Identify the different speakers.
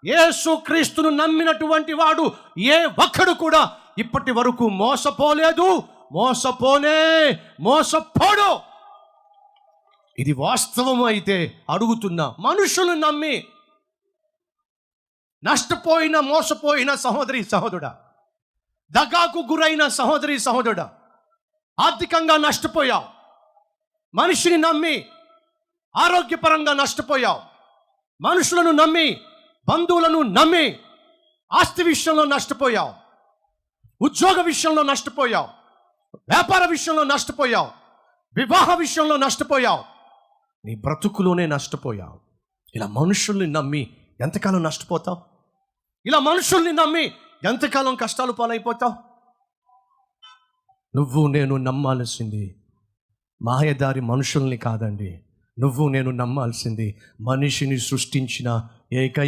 Speaker 1: యేసు క్రీస్తును నమ్మినటువంటి వాడు ఏ ఒక్కడు కూడా ఇప్పటి వరకు మోసపోలేదు, మోసపోడు. ఇది వాస్తవం అయితే అడుగుతున్నా, మనుషులు నమ్మి నష్టపోయిన, మోసపోయిన సహోదరి సహోదరుడా, దగాకు గురైన సహోదరి సహోదరుడా, ఆర్థికంగా నష్టపోయావు, మనిషిని నమ్మి ఆరోగ్యపరంగా నష్టపోయావు, మనుషులను నమ్మి, బంధువులను నమ్మి ఆస్తి విషయంలో నష్టపోయావు, ఉద్యోగ విషయంలో నష్టపోయావు, వ్యాపార విషయంలో నష్టపోయావు, వివాహ విషయంలో నష్టపోయావు, నీ బ్రతుకులోనే నష్టపోయావు. ఇలా మనుషుల్ని నమ్మి ఎంతకాలం నష్టపోతావు? ఇలా మనుషుల్ని నమ్మి ఎంతకాలం కష్టాలు పాలైపోతావు? నువ్వు నేను నమ్మాల్సింది మాయదారి మనుషుల్ని కాదండి. నువ్వు నేను నమ్మాల్సింది మనిషిని సృష్టించిన ఏకైక